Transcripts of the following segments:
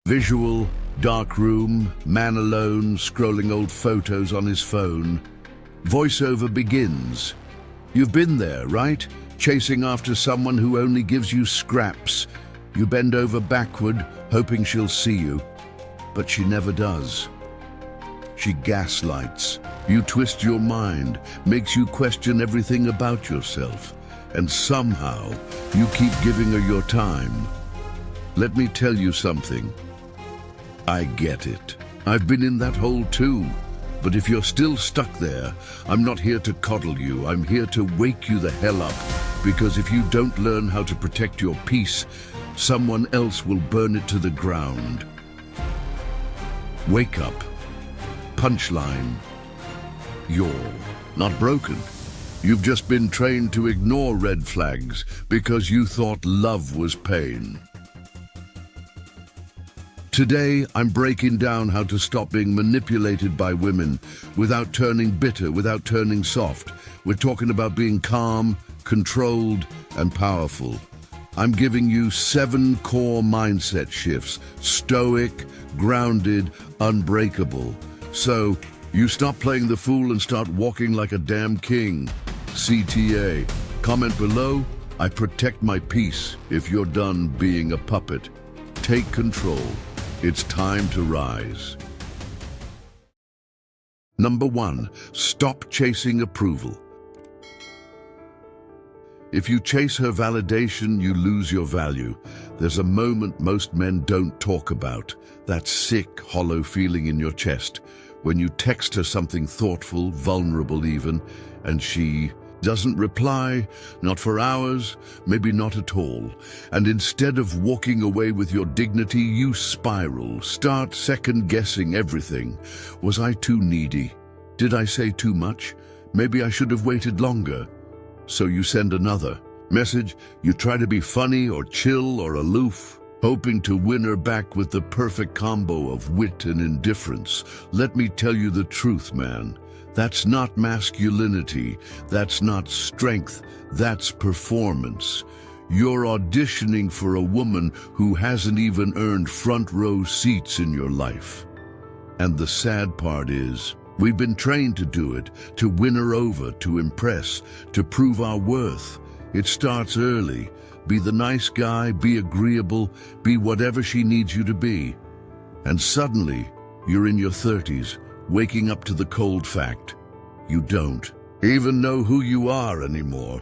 Visual, dark room, man alone, scrolling old photos on his phone. Voiceover begins. You've been there, right? Chasing after someone who only gives you scraps. You bend over backward, hoping she'll see you. But she never does. She gaslights. You twist your mind, makes you question everything about yourself. And somehow, you keep giving her your time. Let me tell you something. I get it. I've been in that hole too. But if you're still stuck there, I'm not here to coddle you. I'm here to wake you the hell up. Because if you don't learn how to protect your peace, someone else will burn it to the ground. Wake up. Punchline. You're not broken. You've just been trained to ignore red flags because you thought love was pain. Today, I'm breaking down how to stop being manipulated by women without turning bitter, without turning soft. We're talking about being calm, controlled, and powerful. I'm giving you 7 core mindset shifts: stoic, grounded, unbreakable. So, you stop playing the fool and start walking like a damn king. CTA. Comment below. I protect my peace if you're done being a puppet. Take control. It's time to rise. Number 1, stop chasing approval. If you chase her validation, you lose your value. There's a moment most men don't talk about, that sick, hollow feeling in your chest, when you text her something thoughtful, vulnerable even, and she doesn't reply, not for hours, maybe not at all. And instead of walking away with your dignity, you spiral, start second-guessing everything. Was I too needy? Did I say too much? Maybe I should have waited longer. So you send another message. You try to be funny or chill or aloof, hoping to win her back with the perfect combo of wit and indifference. Let me tell you the truth, man. That's not masculinity, that's not strength, that's performance. You're auditioning for a woman who hasn't even earned front row seats in your life. And the sad part is, we've been trained to do it, to win her over, to impress, to prove our worth. It starts early. Be the nice guy, be agreeable, be whatever she needs you to be. And suddenly, you're in your 30s, waking up to the cold fact. You don't even know who you are anymore.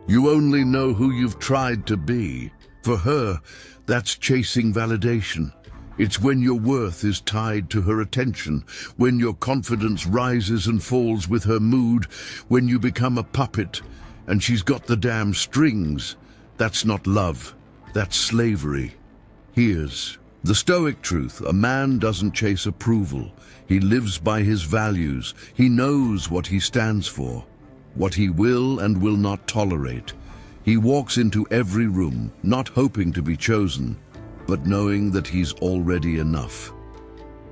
You only know who you've tried to be. For her, that's chasing validation. It's when your worth is tied to her attention, when your confidence rises and falls with her mood, when you become a puppet and she's got the damn strings. That's not love, that's slavery. Here's the Stoic truth. A man doesn't chase approval. He lives by his values. He knows what he stands for, what he will and will not tolerate. He walks into every room, not hoping to be chosen, but knowing that he's already enough.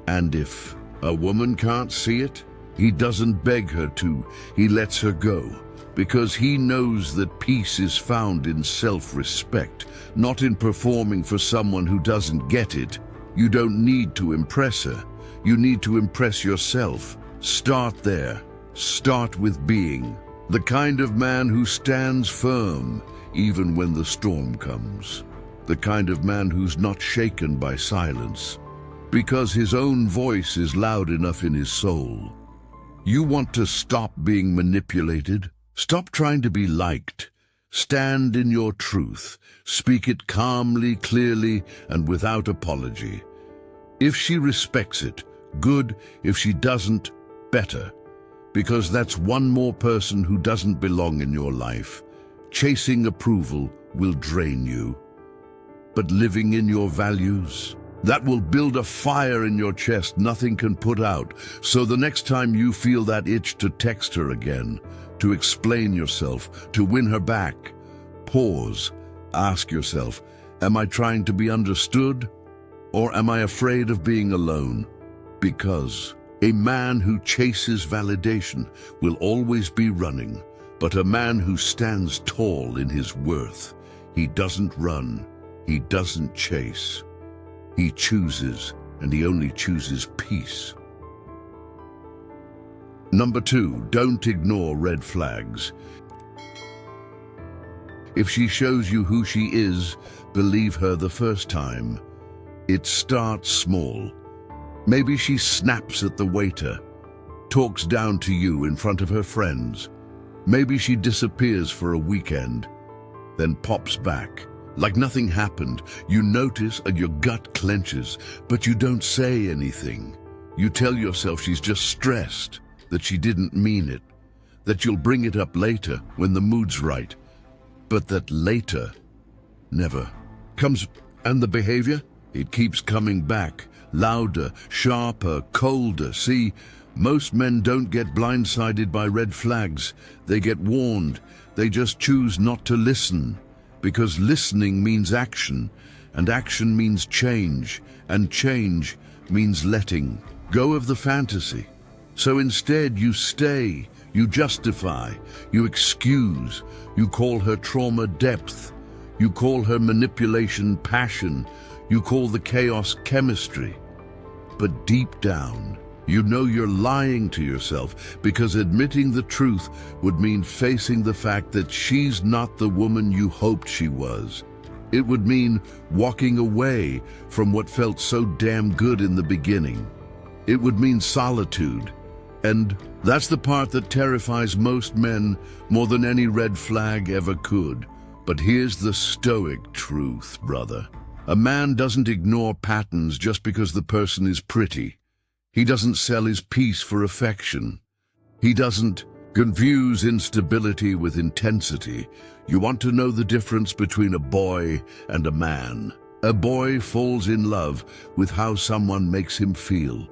And if a woman can't see it, he doesn't beg her to. He lets her go, because he knows that peace is found in self-respect, not in performing for someone who doesn't get it. You don't need to impress her. You need to impress yourself. Start there. Start with being the kind of man who stands firm even when the storm comes. The kind of man who's not shaken by silence, because his own voice is loud enough in his soul. You want to stop being manipulated? Stop trying to be liked. Stand in your truth. Speak it calmly, clearly, and without apology. If she respects it, good. If she doesn't, better. Because that's one more person who doesn't belong in your life. Chasing approval will drain you. But living in your values, that will build a fire in your chest nothing can put out. So the next time you feel that itch to text her again, to explain yourself, to win her back, pause. Ask yourself, am I trying to be understood? Or am I afraid of being alone? Because a man who chases validation will always be running, but a man who stands tall in his worth, he doesn't run, he doesn't chase. He chooses, and he only chooses peace. Number 2, don't ignore red flags. If she shows you who she is, believe her the first time. It starts small. Maybe she snaps at the waiter, talks down to you in front of her friends. Maybe she disappears for a weekend, then pops back. Like nothing happened. You notice and your gut clenches, but you don't say anything. You tell yourself she's just stressed, that she didn't mean it, that you'll bring it up later when the mood's right. But that later never comes. And the behavior? It keeps coming back, louder, sharper, colder. See, most men don't get blindsided by red flags. They get warned. They just choose not to listen. Because listening means action, and action means change, and change means letting go of the fantasy. So instead you stay, you justify, you excuse, you call her trauma depth, you call her manipulation passion, you call the chaos chemistry. But deep down, you know you're lying to yourself, because admitting the truth would mean facing the fact that she's not the woman you hoped she was. It would mean walking away from what felt so damn good in the beginning. It would mean solitude. And that's the part that terrifies most men more than any red flag ever could. But here's the Stoic truth, brother. A man doesn't ignore patterns just because the person is pretty. He doesn't sell his peace for affection. He doesn't confuse instability with intensity. You want to know the difference between a boy and a man. A boy falls in love with how someone makes him feel.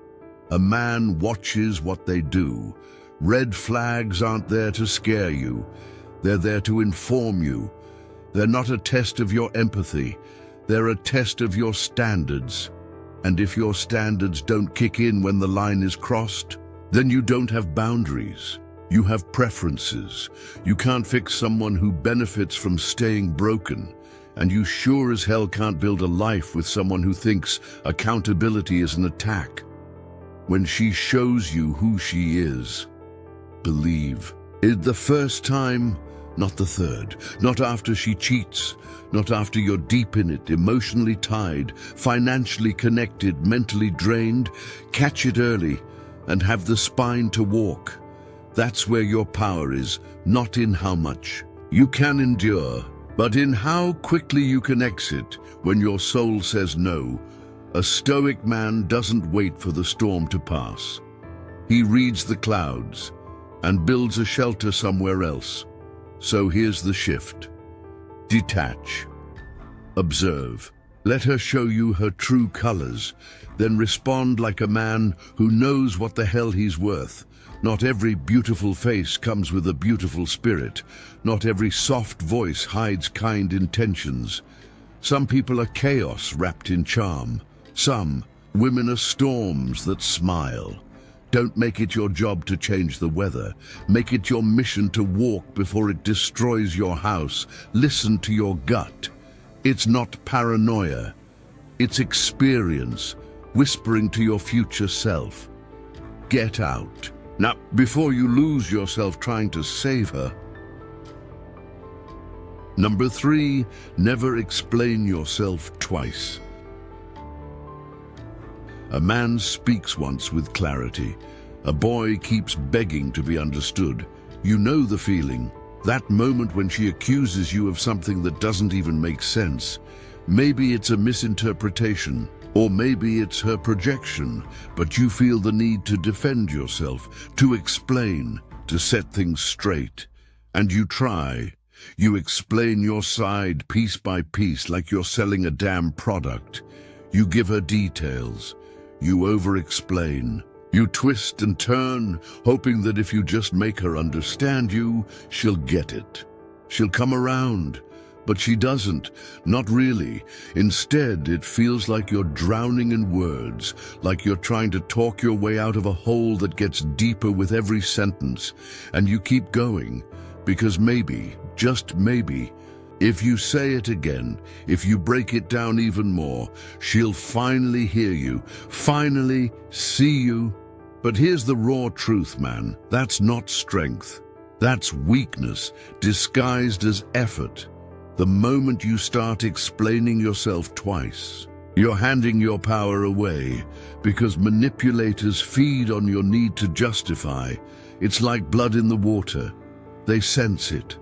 A man watches what they do. Red flags aren't there to scare you. They're there to inform you. They're not a test of your empathy. They're a test of your standards. And if your standards don't kick in when the line is crossed, then you don't have boundaries. You have preferences. You can't fix someone who benefits from staying broken. And you sure as hell can't build a life with someone who thinks accountability is an attack. When she shows you who she is, believe it the first time, not the third, not after she cheats, not after you're deep in it, emotionally tied, financially connected, mentally drained. Catch it early and have the spine to walk. That's where your power is, not in how much you can endure, but in how quickly you can exit when your soul says no. A stoic man doesn't wait for the storm to pass. He reads the clouds and builds a shelter somewhere else. So here's the shift. Detach. Observe. Let her show you her true colors. Then respond like a man who knows what the hell he's worth. Not every beautiful face comes with a beautiful spirit. Not every soft voice hides kind intentions. Some people are chaos wrapped in charm. Some women are storms that smile. Don't make it your job to change the weather. Make it your mission to walk before it destroys your house. Listen to your gut. It's not paranoia. It's experience, whispering to your future self. Get out. Now, before you lose yourself trying to save her. Number 3, never explain yourself twice. A man speaks once with clarity. A boy keeps begging to be understood. You know the feeling. That moment when she accuses you of something that doesn't even make sense. Maybe it's a misinterpretation, or maybe it's her projection, but you feel the need to defend yourself, to explain, to set things straight. And you try. You explain your side piece by piece like you're selling a damn product. You give her details. You over-explain. You twist and turn, hoping that if you just make her understand you, she'll get it. She'll come around. But she doesn't. Not really. Instead, it feels like you're drowning in words, like you're trying to talk your way out of a hole that gets deeper with every sentence. And you keep going, because maybe, just maybe, If you say it again, if you break it down even more, she'll finally hear you, finally see you. But here's the raw truth, man. That's not strength. That's weakness, disguised as effort. The moment you start explaining yourself twice, you're handing your power away, because manipulators feed on your need to justify. It's like blood in the water. They sense it.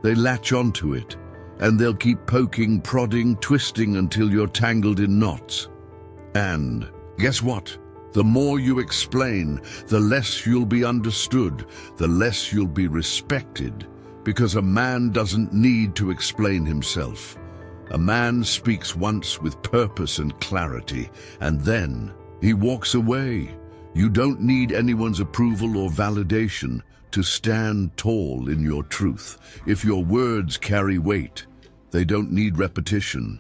They latch onto it, and they'll keep poking, prodding, twisting until you're tangled in knots. And guess what? The more you explain, the less you'll be understood, the less you'll be respected, because a man doesn't need to explain himself. A man speaks once with purpose and clarity, and then he walks away. You don't need anyone's approval or validation to stand tall in your truth. If your words carry weight, they don't need repetition.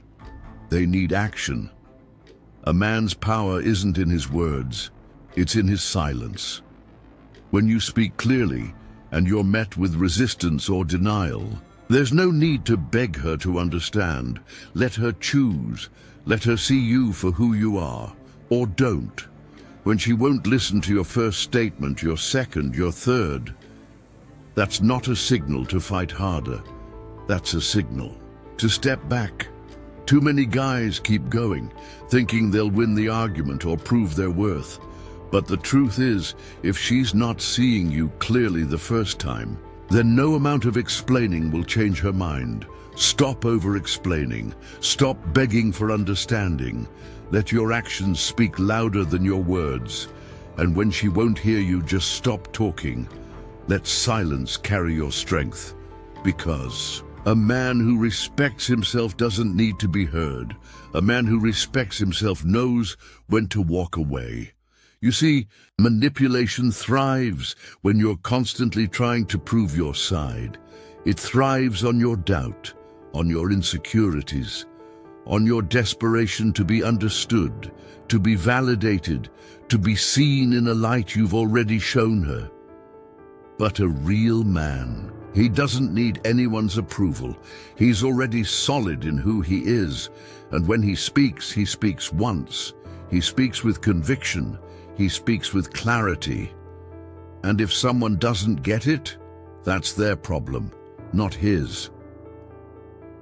They need action. A man's power isn't in his words, it's in his silence. When you speak clearly and you're met with resistance or denial, there's no need to beg her to understand. Let her choose. Let her see you for who you are, or don't. When she won't listen to your first statement, your second, your third, that's not a signal to fight harder. That's a signal to step back. Too many guys keep going, thinking they'll win the argument or prove their worth. But the truth is, if she's not seeing you clearly the first time, then no amount of explaining will change her mind. Stop over-explaining. Stop begging for understanding. Let your actions speak louder than your words. And when she won't hear you, just stop talking. Let silence carry your strength. Because a man who respects himself doesn't need to be heard. A man who respects himself knows when to walk away. You see, manipulation thrives when you're constantly trying to prove your side. It thrives on your doubt, on your insecurities, on your desperation to be understood, to be validated, to be seen in a light you've already shown her. But a real man, he doesn't need anyone's approval. He's already solid in who he is, and when he speaks once. He speaks with conviction. He speaks with clarity. And if someone doesn't get it, that's their problem, not his.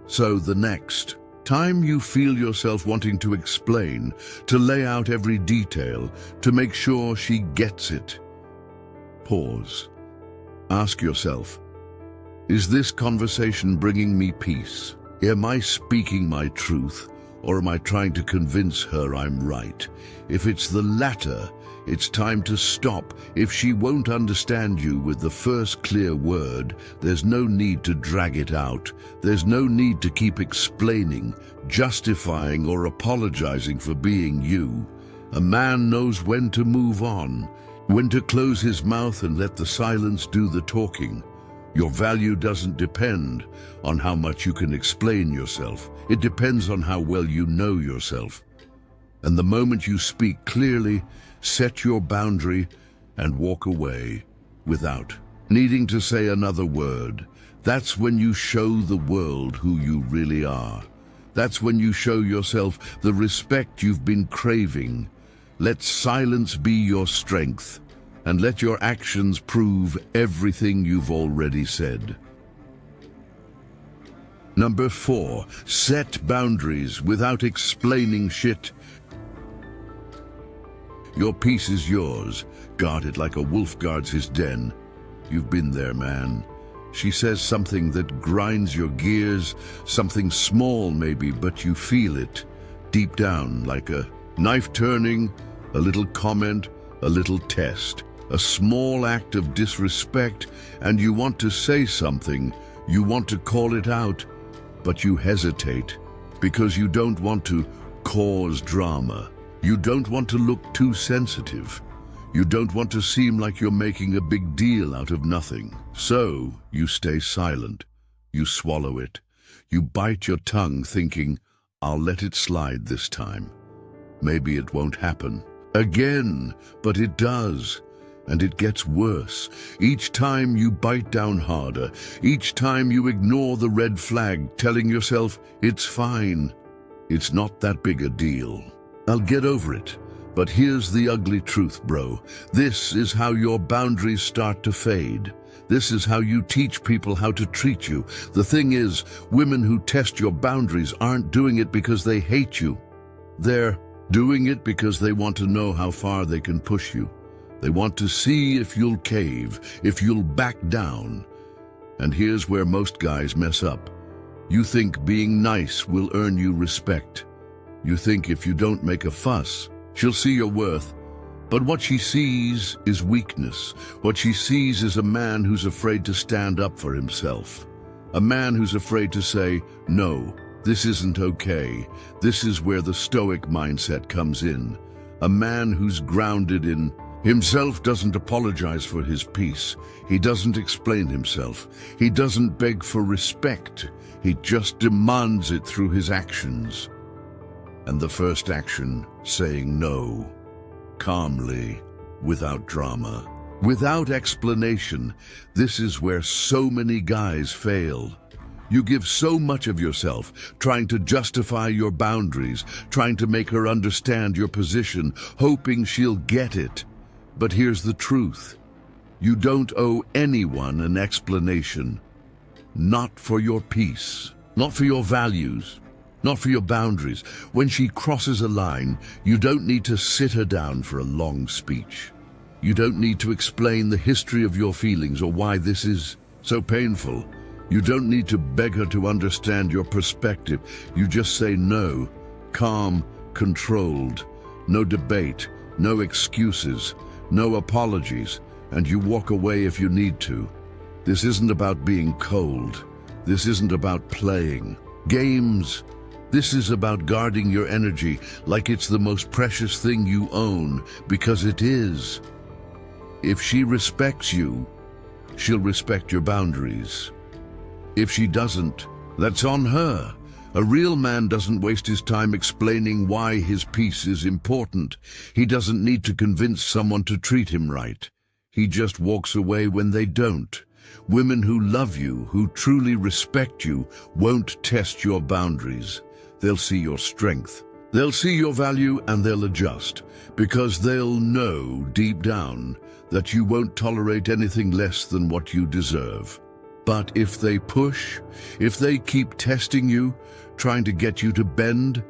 So the next time you feel yourself wanting to explain, to lay out every detail, to make sure she gets it, pause. Ask yourself, is this conversation bringing me peace? Am I speaking my truth, or am I trying to convince her I'm right? If it's the latter, it's time to stop. If she won't understand you with the first clear word, there's no need to drag it out. There's no need to keep explaining, justifying, or apologizing for being you. A man knows when to move on, when to close his mouth and let the silence do the talking. Your value doesn't depend on how much you can explain yourself. It depends on how well you know yourself. And the moment you speak clearly, set your boundary, and walk away without needing to say another word, that's when you show the world who you really are. That's when you show yourself the respect you've been craving. Let silence be your strength, and let your actions prove everything you've already said. Number 4, set boundaries without explaining shit. Your peace is yours. Guard it like a wolf guards his den. You've been there, man. She says something that grinds your gears, something small maybe, but you feel it deep down, like a knife turning, a little comment, a little test, a small act of disrespect, and you want to say something, you want to call it out, but you hesitate because you don't want to cause drama. You don't want to look too sensitive. You don't want to seem like you're making a big deal out of nothing. So you stay silent. You swallow it. You bite your tongue thinking, I'll let it slide this time. Maybe it won't happen again, but it does. And it gets worse. Each time you bite down harder, each time you ignore the red flag, telling yourself, it's fine. It's not that big a deal. I'll get over it. But here's the ugly truth, bro. This is how your boundaries start to fade. This is how you teach people how to treat you. The thing is, women who test your boundaries aren't doing it because they hate you. They're doing it because they want to know how far they can push you. They want to see if you'll cave, if you'll back down. And here's where most guys mess up. You think being nice will earn you respect. You think if you don't make a fuss, she'll see your worth. But what she sees is weakness. What she sees is a man who's afraid to stand up for himself. A man who's afraid to say, no, this isn't okay. This is where the Stoic mindset comes in. A man who's grounded in himself, doesn't apologize for his peace. He doesn't explain himself. He doesn't beg for respect. He just demands it through his actions. And the first action, saying no, calmly, without drama, without explanation. This is where so many guys fail. You give so much of yourself, trying to justify your boundaries, trying to make her understand your position, hoping she'll get it. But here's the truth. You don't owe anyone an explanation. Not for your peace, not for your values, not for your boundaries. When she crosses a line, you don't need to sit her down for a long speech. You don't need to explain the history of your feelings or why this is so painful. You don't need to beg her to understand your perspective. You just say no, calm, controlled, no debate, no excuses, no apologies, and you walk away if you need to. This isn't about being cold. This isn't about playing games. This is about guarding your energy like it's the most precious thing you own, because it is. If she respects you, she'll respect your boundaries. If she doesn't, that's on her. A real man doesn't waste his time explaining why his peace is important. He doesn't need to convince someone to treat him right. He just walks away when they don't. Women who love you, who truly respect you, won't test your boundaries. They'll see your strength. They'll see your value and they'll adjust, because they'll know deep down that you won't tolerate anything less than what you deserve. But if they push, if they keep testing you, trying to get you to bend,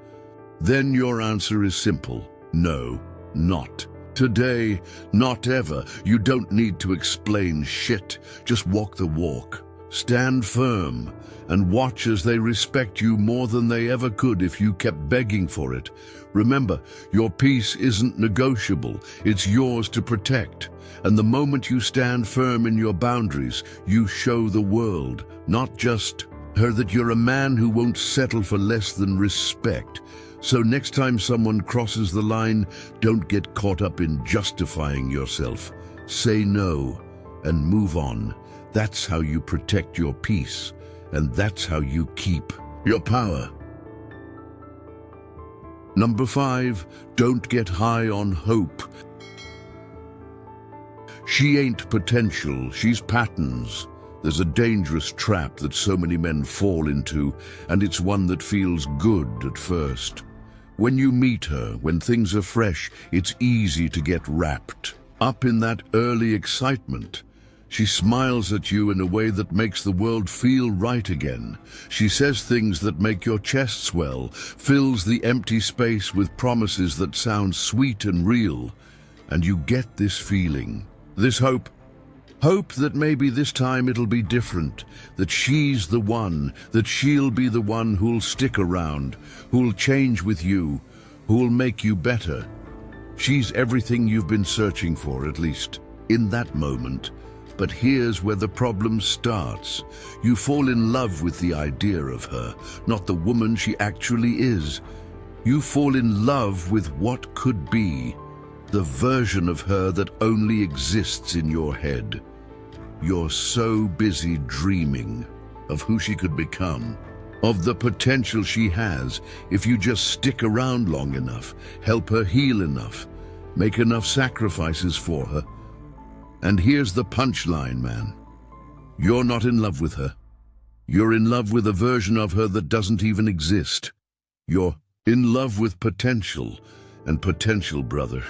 then your answer is simple. No, not today, not ever. You don't need to explain shit. Just walk the walk. Stand firm and watch as they respect you more than they ever could if you kept begging for it. Remember, your peace isn't negotiable. It's yours to protect. And the moment you stand firm in your boundaries, you show the world, not just her, that you're a man who won't settle for less than respect. So next time someone crosses the line, don't get caught up in justifying yourself. Say no and move on. That's how you protect your peace, and that's how you keep your power. Number 5, don't get high on hope. She ain't potential, she's patterns. There's a dangerous trap that so many men fall into, and it's one that feels good at first. When you meet her, when things are fresh, it's easy to get wrapped up in that early excitement. She smiles at you in a way that makes the world feel right again. She says things that make your chest swell, fills the empty space with promises that sound sweet and real. And you get this feeling, this hope that maybe this time it'll be different, that she's the one, that she'll be the one who'll stick around, who'll change with you, who'll make you better. She's everything you've been searching for, at least in that moment. But here's where the problem starts. You fall in love with the idea of her, not the woman she actually is. You fall in love with what could be, the version of her that only exists in your head. You're so busy dreaming of who she could become, of the potential she has if you just stick around long enough, help her heal enough, make enough sacrifices for her. And here's the punchline, man. You're not in love with her. You're in love with a version of her that doesn't even exist. You're in love with potential, and potential, brother,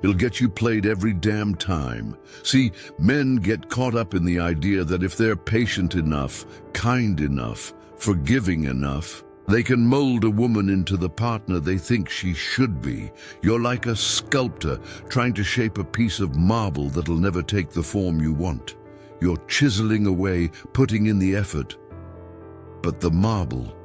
it'll get you played every damn time. See, men get caught up in the idea that if they're patient enough, kind enough, forgiving enough, they can mold a woman into the partner they think she should be. You're like a sculptor trying to shape a piece of marble that'll never take the form you want. You're chiseling away, putting in the effort. But the marble,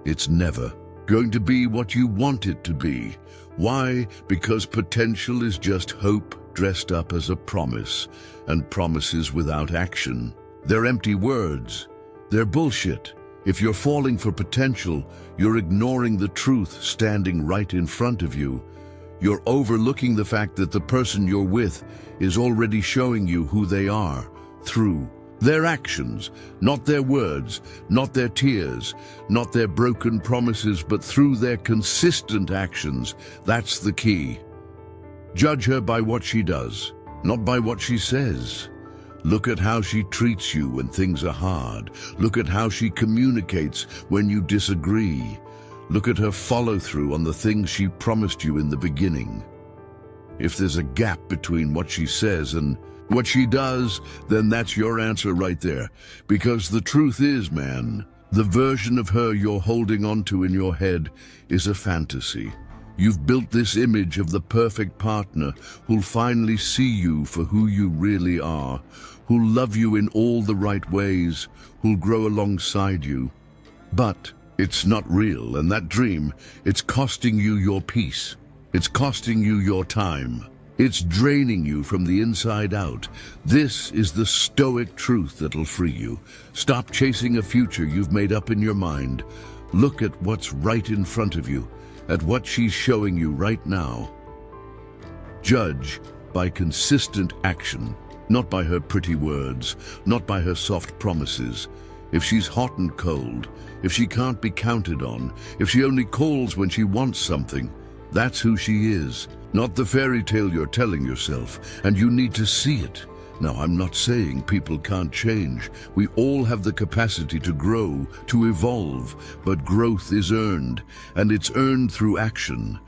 it's never going to be what you want it to be. Why? Because potential is just hope dressed up as a promise, and promises without action. They're empty words. They're bullshit. If you're falling for potential, you're ignoring the truth standing right in front of you. You're overlooking the fact that the person you're with is already showing you who they are through their actions, not their words, not their tears, not their broken promises, but through their consistent actions. That's the key. Judge her by what she does, not by what she says. Look at how she treats you when things are hard. Look at how she communicates when you disagree. Look at her follow-through on the things she promised you in the beginning. If there's a gap between what she says and what she does, then that's your answer right there. Because the truth is, man, the version of her you're holding onto in your head is a fantasy. You've built this image of the perfect partner who'll finally see you for who you really are, who'll love you in all the right ways, who'll grow alongside you. But it's not real, and that dream, it's costing you your peace. It's costing you your time. It's draining you from the inside out. This is the Stoic truth that'll free you. Stop chasing a future you've made up in your mind. Look at what's right in front of you, at what she's showing you right now. Judge by consistent action, not by her pretty words, not by her soft promises. If she's hot and cold, if she can't be counted on, if she only calls when she wants something, that's who she is, not the fairy tale you're telling yourself, and you need to see it. Now, I'm not saying people can't change. We all have the capacity to grow, to evolve, but growth is earned, and it's earned through action.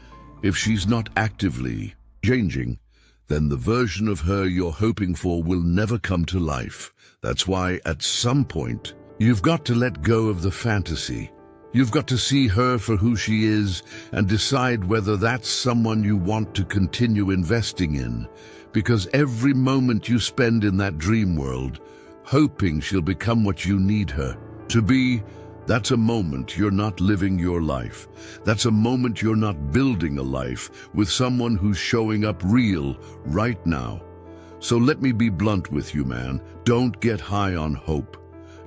If she's not actively changing, then the version of her you're hoping for will never come to life. That's why, at some point, you've got to let go of the fantasy. You've got to see her for who she is and decide whether that's someone you want to continue investing in. Because every moment you spend in that dream world, hoping she'll become what you need her to be, that's a moment you're not living your life. That's a moment you're not building a life with someone who's showing up real right now. So let me be blunt with you, man. Don't get high on hope.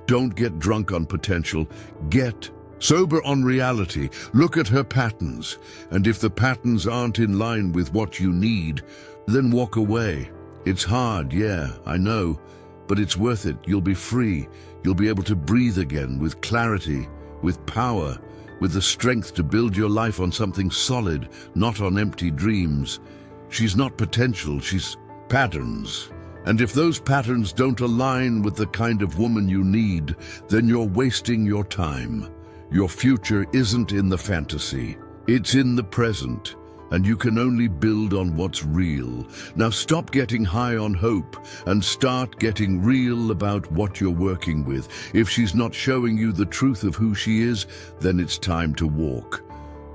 Don't get drunk on potential. Get sober on reality. Look at her patterns. And if the patterns aren't in line with what you need, then walk away. It's hard, yeah, I know, but it's worth it. You'll be free. You'll be able to breathe again with clarity, with power, with the strength to build your life on something solid, not on empty dreams. She's not potential, she's patterns. And if those patterns don't align with the kind of woman you need, then you're wasting your time. Your future isn't in the fantasy. It's in the present. And you can only build on what's real. Now stop getting high on hope and start getting real about what you're working with. If she's not showing you the truth of who she is, then it's time to walk.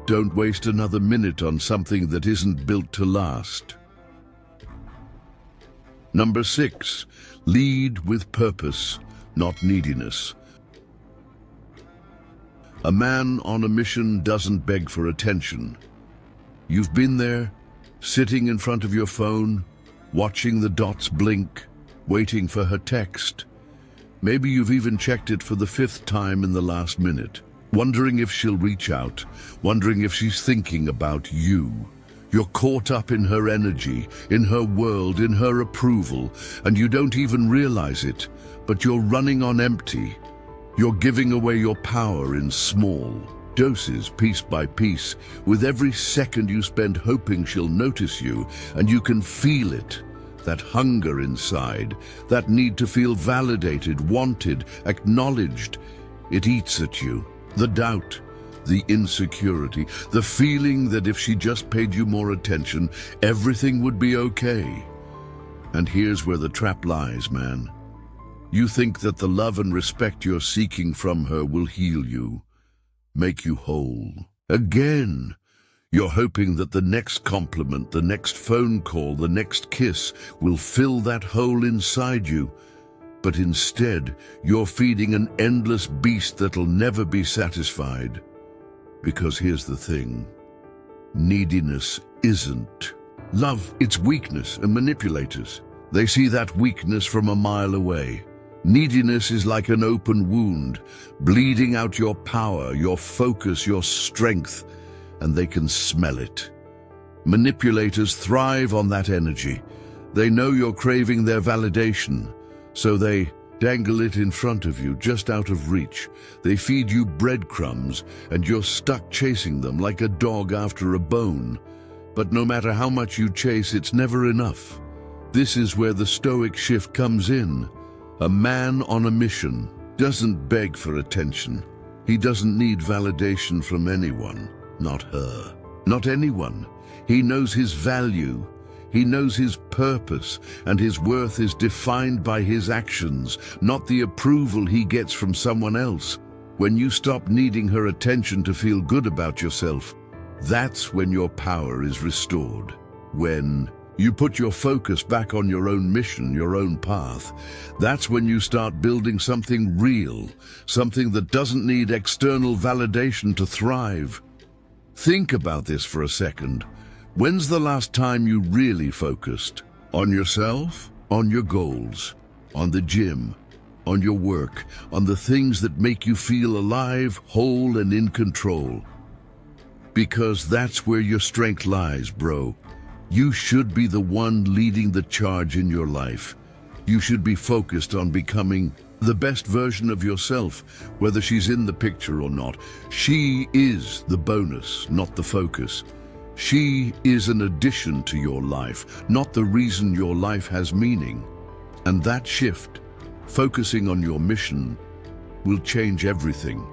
Don't waste another minute on something that isn't built to last. Number 6, lead with purpose, not neediness. A man on a mission doesn't beg for attention. You've been there, sitting in front of your phone, watching the dots blink, waiting for her text. Maybe you've even checked it for the 5th time in the last minute, wondering if she'll reach out, wondering if she's thinking about you. You're caught up in her energy, in her world, in her approval, and you don't even realize it, but you're running on empty. You're giving away your power in small doses, piece by piece, with every second you spend hoping she'll notice you, and you can feel it. that hunger inside, that need to feel validated, wanted, acknowledged. It eats at you. The doubt, the insecurity, the feeling that if she just paid you more attention, everything would be okay. And here's where the trap lies, man. You think that the love and respect you're seeking from her will heal you, make you whole. Again, you're hoping that the next compliment, the next phone call, the next kiss will fill that hole inside you. But instead, you're feeding an endless beast that'll never be satisfied. Because here's the thing, neediness isn't love, it's weakness, and manipulators, they see that weakness from a mile away. Neediness is like an open wound, bleeding out your power, your focus, your strength, and they can smell it. Manipulators thrive on that energy. They know you're craving their validation, so they dangle it in front of you, just out of reach. They feed you breadcrumbs, and you're stuck chasing them like a dog after a bone. But no matter how much you chase, it's never enough. This is where the Stoic shift comes in. A man on a mission doesn't beg for attention. He doesn't need validation from anyone, not her, not anyone. He knows his value. He knows his purpose, and his worth is defined by his actions, not the approval he gets from someone else. When you stop needing her attention to feel good about yourself, that's when your power is restored. When you put your focus back on your own mission, your own path, that's when you start building something real, something that doesn't need external validation to thrive. Think about this for a second. When's the last time you really focused? On yourself? On your goals? On the gym? On your work? On the things that make you feel alive, whole, and in control? Because that's where your strength lies, bro. You should be the one leading the charge in your life. You should be focused on becoming the best version of yourself, whether she's in the picture or not. She is the bonus, not the focus. She is an addition to your life, not the reason your life has meaning. And that shift, focusing on your mission, will change everything.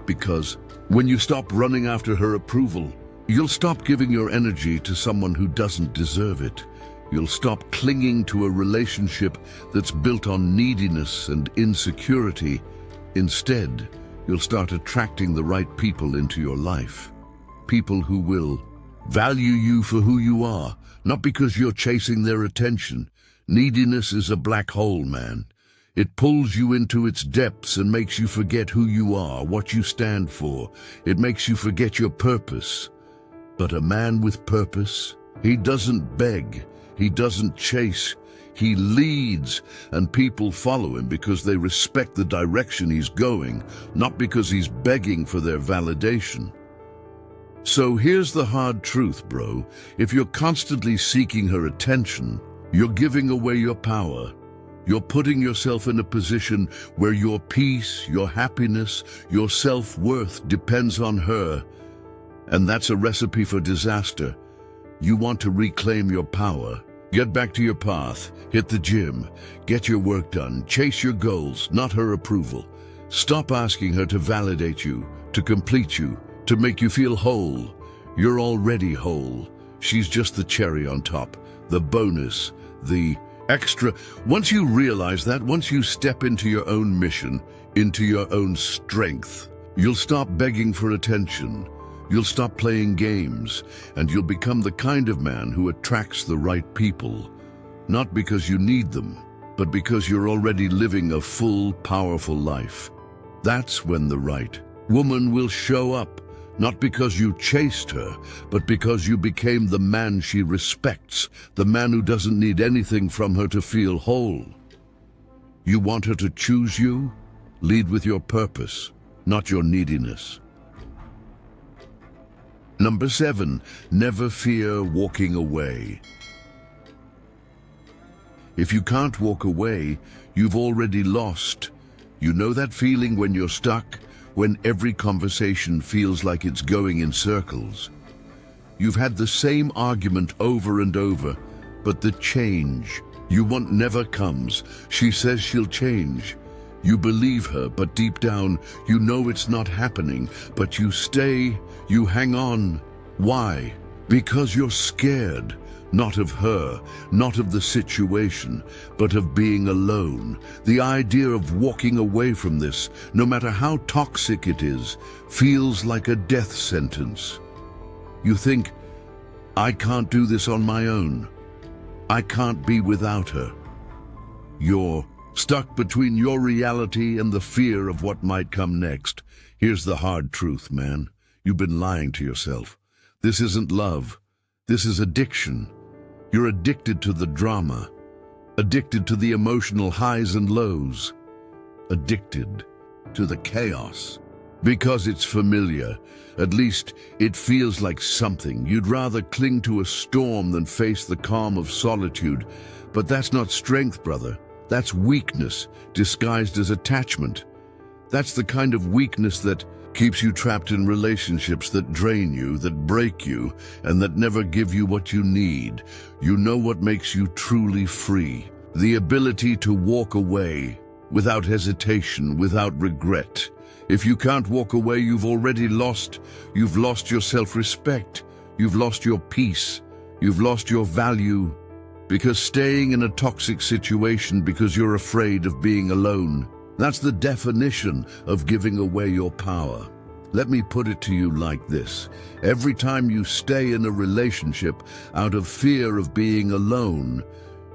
Because when you stop running after her approval, you'll stop giving your energy to someone who doesn't deserve it. You'll stop clinging to a relationship that's built on neediness and insecurity. Instead, you'll start attracting the right people into your life. People who will value you for who you are, not because you're chasing their attention. Neediness is a black hole, man. It pulls you into its depths and makes you forget who you are, what you stand for. It makes you forget your purpose. But a man with purpose, he doesn't beg, he doesn't chase, he leads, and people follow him because they respect the direction he's going, not because he's begging for their validation. So here's the hard truth, bro. If you're constantly seeking her attention, you're giving away your power. You're putting yourself in a position where your peace, your happiness, your self-worth depends on her. And that's a recipe for disaster. You want to reclaim your power. Get back to your path, hit the gym, get your work done, chase your goals, not her approval. Stop asking her to validate you, to complete you, to make you feel whole. You're already whole. She's just the cherry on top, the bonus, the extra. Once you realize that, once you step into your own mission, into your own strength, you'll stop begging for attention. You'll stop playing games, and you'll become the kind of man who attracts the right people. Not because you need them, but because you're already living a full, powerful life. That's when the right woman will show up, not because you chased her, but because you became the man she respects, the man who doesn't need anything from her to feel whole. You want her to choose you? Lead with your purpose, not your neediness. Number 7, never fear walking away. If you can't walk away, you've already lost. You know that feeling when you're stuck, when every conversation feels like it's going in circles. You've had the same argument over and over, but the change you want never comes. She says she'll change. You believe her, but deep down, you know it's not happening. But you stay, you hang on. Why? Because you're scared. Not of her, not of the situation, but of being alone. The idea of walking away from this, no matter how toxic it is, feels like a death sentence. You think, I can't do this on my own. I can't be without her. You're stuck between your reality and the fear of what might come next. Here's the hard truth, man. You've been lying to yourself. This isn't love. This is addiction. You're addicted to the drama, addicted to the emotional highs and lows, addicted to the chaos. Because it's familiar, at least it feels like something. You'd rather cling to a storm than face the calm of solitude. But that's not strength, brother. That's weakness, disguised as attachment. That's the kind of weakness that keeps you trapped in relationships that drain you, that break you, and that never give you what you need. You know what makes you truly free? The ability to walk away without hesitation, without regret. If you can't walk away, you've already lost. You've lost your self-respect. You've lost your peace. You've lost your value. Because staying in a toxic situation because you're afraid of being alone, that's the definition of giving away your power. Let me put it to you like this. Every time you stay in a relationship out of fear of being alone,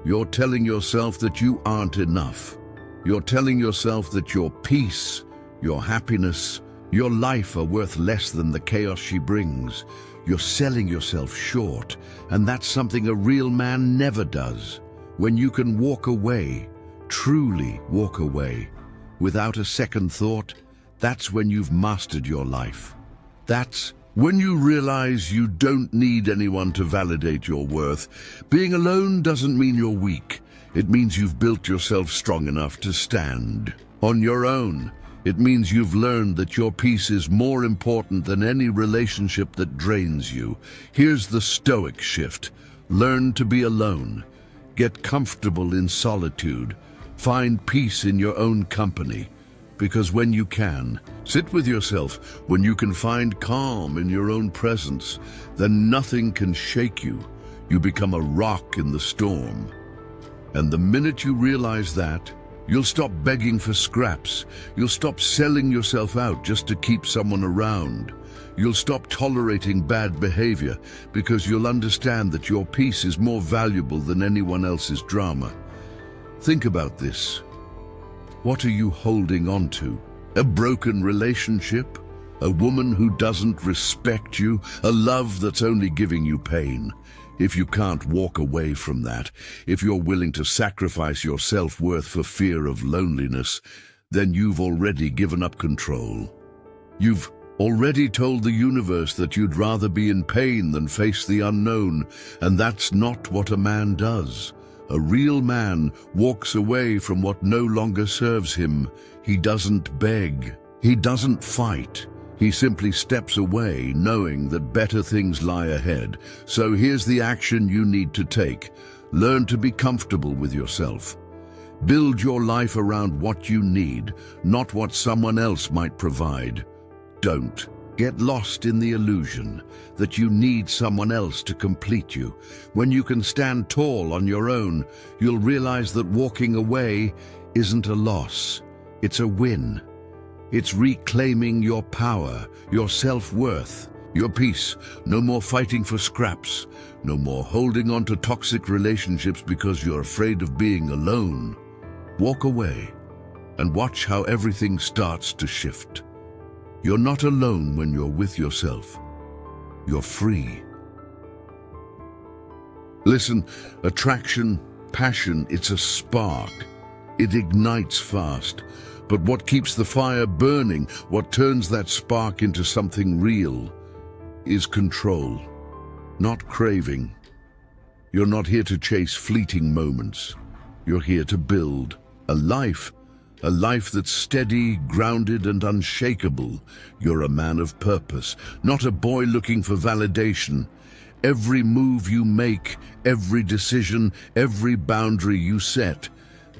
you're telling yourself that you aren't enough. You're telling yourself that your peace, your happiness, your life are worth less than the chaos she brings. You're selling yourself short, and that's something a real man never does. When you can walk away, truly walk away, without a second thought, that's when you've mastered your life. That's when you realize you don't need anyone to validate your worth. Being alone doesn't mean you're weak. It means you've built yourself strong enough to stand on your own. It means you've learned that your peace is more important than any relationship that drains you. Here's the Stoic shift. Learn to be alone. Get comfortable in solitude. Find peace in your own company. Because when you can, sit with yourself, when you can find calm in your own presence, then nothing can shake you. You become a rock in the storm. And the minute you realize that, you'll stop begging for scraps. You'll stop selling yourself out just to keep someone around. You'll stop tolerating bad behavior because you'll understand that your peace is more valuable than anyone else's drama. Think about this. What are you holding on to? A broken relationship? A woman who doesn't respect you? A love that's only giving you pain? If you can't walk away from that, if you're willing to sacrifice your self-worth for fear of loneliness, then you've already given up control. You've already told the universe that you'd rather be in pain than face the unknown, and that's not what a man does. A real man walks away from what no longer serves him. He doesn't beg. He doesn't fight. He simply steps away, knowing that better things lie ahead. So here's the action you need to take. Learn to be comfortable with yourself. Build your life around what you need, not what someone else might provide. Don't get lost in the illusion that you need someone else to complete you. When you can stand tall on your own, you'll realize that walking away isn't a loss. It's a win. It's reclaiming your power, your self-worth, your peace. No more fighting for scraps. No more holding on to toxic relationships because you're afraid of being alone. Walk away and watch how everything starts to shift. You're not alone when you're with yourself. You're free. Listen, attraction, passion, it's a spark. It ignites fast. But what keeps the fire burning, what turns that spark into something real, is control, not craving. You're not here to chase fleeting moments. You're here to build a life that's steady, grounded, and unshakable. You're a man of purpose, not a boy looking for validation. Every move you make, every decision, every boundary you set,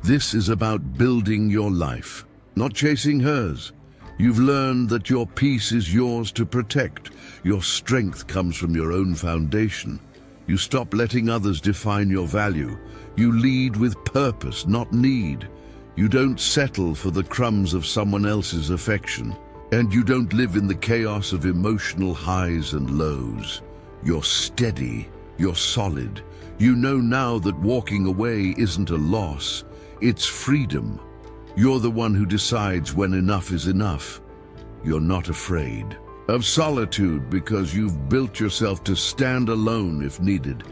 this is about building your life, not chasing hers. You've learned that your peace is yours to protect. Your strength comes from your own foundation. You stop letting others define your value. You lead with purpose, not need. You don't settle for the crumbs of someone else's affection. And you don't live in the chaos of emotional highs and lows. You're steady, you're solid. You know now that walking away isn't a loss, it's freedom. You're the one who decides when enough is enough. You're not afraid of solitude because you've built yourself to stand alone if needed.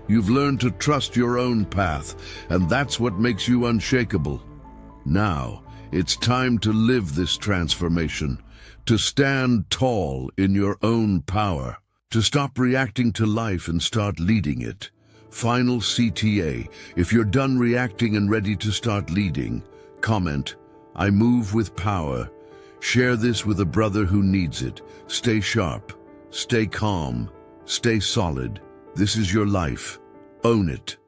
You've learned to trust your own path, and that's what makes you unshakable. Now, it's time to live this transformation, to stand tall in your own power, to stop reacting to life and start leading it. Final CTA, if you're done reacting and ready to start leading, comment, "I move with power." Share this with a brother who needs it. Stay sharp, stay calm, stay solid. This is your life. Own it.